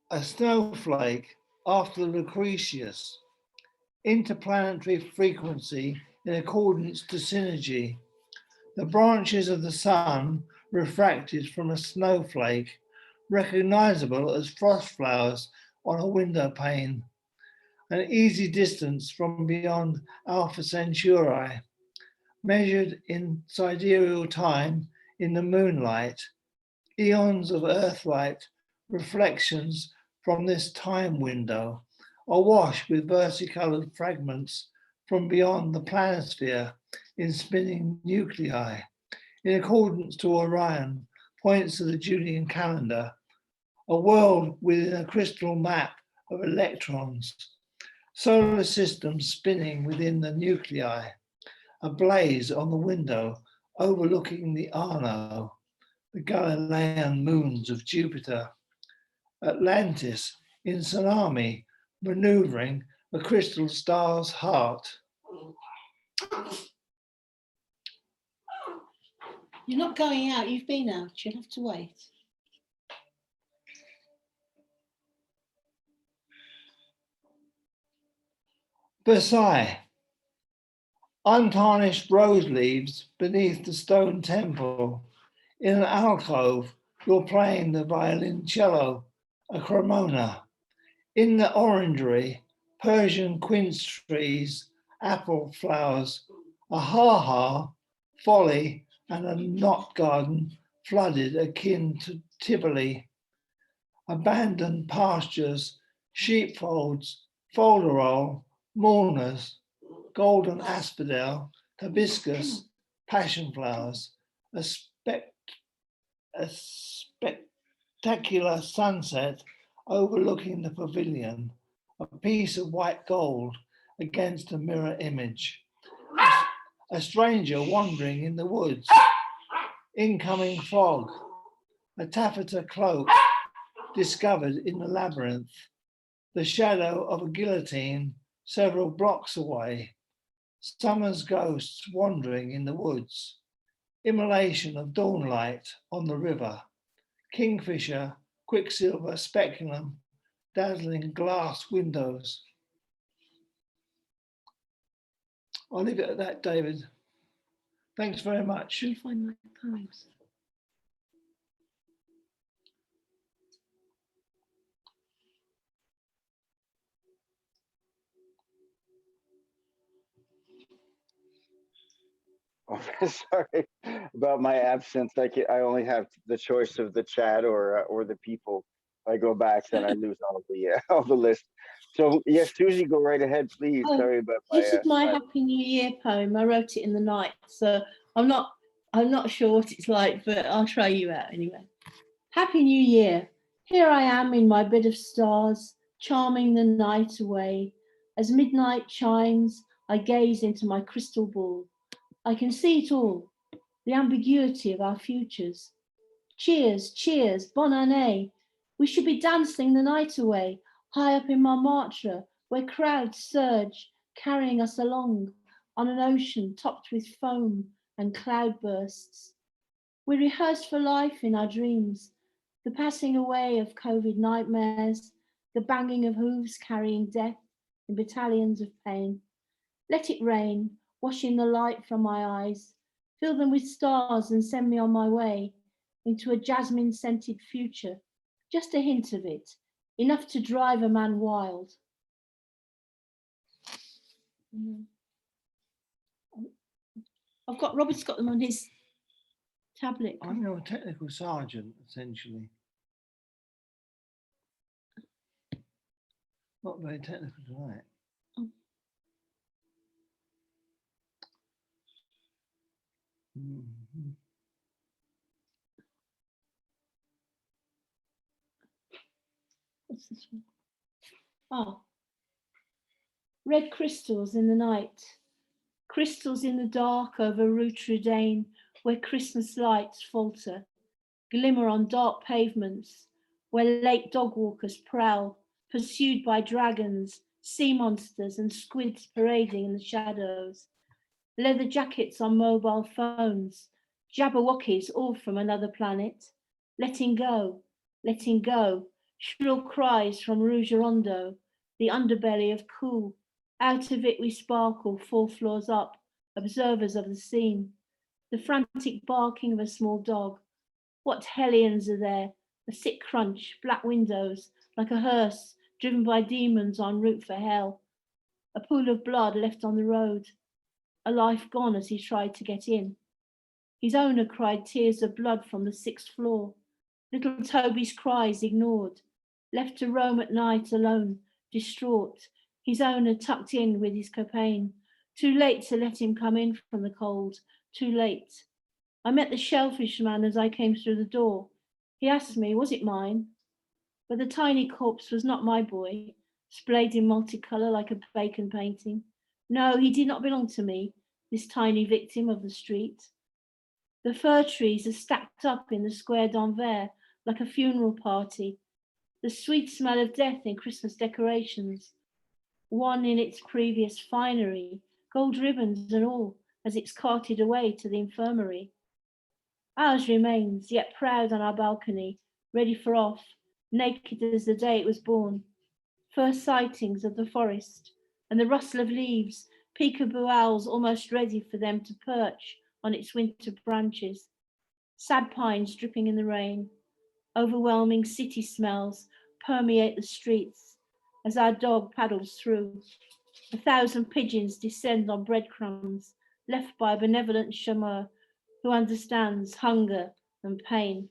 A snowflake after Lucretius. Interplanetary frequency in accordance to synergy. The branches of the sun refracted from a snowflake, recognizable as frost flowers on a window pane, an easy distance from beyond Alpha Centauri, measured in sidereal time in the moonlight, eons of Earthlight reflections from this time window, awash with versicolored fragments from beyond the planisphere in spinning nuclei, in accordance to Orion, points of the Julian calendar, a world within a crystal map of electrons, solar systems spinning within the nuclei, a blaze on the window overlooking the Arno, the Galilean moons of Jupiter, Atlantis in tsunami, maneuvering the crystal star's heart. You're not going out, you've been out, you'll have to wait. Versailles. Untarnished rose leaves beneath the stone temple. In an alcove, you're playing the violoncello, a cremona. In the orangery, Persian quince trees, apple flowers, a ha-ha, folly, and a knot garden flooded akin to Tivoli. Abandoned pastures, sheepfolds, folderol, mourners, golden asphodel, hibiscus, passion flowers, a spectacular sunset overlooking the pavilion, a piece of white gold against a mirror image. A stranger wandering in the woods, incoming fog, a taffeta cloak discovered in the labyrinth, the shadow of a guillotine several blocks away, summer's ghosts wandering in the woods, immolation of dawnlight on the river, kingfisher, quicksilver speculum, dazzling glass windows. I'll leave it at that, David. Thanks very much. You'll find my poems. Oh, sorry about my absence. I only have the choice of the chat or the people. If I go back, then I lose all the all the list. So yes, Susie, go right ahead, please. Oh, Sorry about my. This is my Happy New Year poem. I wrote it in the night, so I'm not sure what it's like, but I'll try you out anyway. Happy New Year. Here I am in my bed of stars, charming the night away. As midnight chimes, I gaze into my crystal ball. I can see it all, the ambiguity of our futures. Cheers, cheers, bonne année. We should be dancing the night away, high up in Montmartre, where crowds surge, carrying us along on an ocean topped with foam and cloudbursts. We rehearse for life in our dreams, the passing away of COVID nightmares, the banging of hooves carrying death in battalions of pain. Let it rain, washing the light from my eyes, fill them with stars and send me on my way into a jasmine-scented future. Just a hint of it, enough to drive a man wild. Robert's got them on his tablet. I'm your technical sergeant, essentially. Not very technical tonight. Oh. Mm-hmm. What's this one? Oh. Red crystals in the night. Crystals in the dark over Rue Trudane, where Christmas lights falter, glimmer on dark pavements, where late dog walkers prowl, pursued by dragons, sea monsters and squids parading in the shadows. Leather jackets on mobile phones, Jabberwockies all from another planet. Letting go, letting go. Shrill cries from Rougerondo, the underbelly of cool. Out of it we sparkle 4 floors up, observers of the scene. The frantic barking of a small dog. What hellions are there? A sick crunch, black windows, like a hearse driven by demons en route for hell. A pool of blood left on the road. A life gone as he tried to get in. His owner cried tears of blood from the 6th floor. Little Toby's cries ignored. Left to roam at night alone, distraught. His owner tucked in with his copain. Too late to let him come in from the cold. Too late. I met the shellfish man as I came through the door. He asked me, was it mine? But the tiny corpse was not my boy, splayed in multicolour like a bacon painting. No, he did not belong to me, this tiny victim of the street. The fir trees are stacked up in the square d'Anvers like a funeral party. The sweet smell of death in Christmas decorations, one in its previous finery, gold ribbons and all, as it's carted away to the infirmary. Ours remains, yet proud on our balcony, ready for off, naked as the day it was born. First sightings of the forest and the rustle of leaves, peekaboo owls almost ready for them to perch on its winter branches. Sad pines dripping in the rain. Overwhelming city smells permeate the streets as our dog paddles through. 1,000 pigeons descend on breadcrumbs left by a benevolent chamois who understands hunger and pain.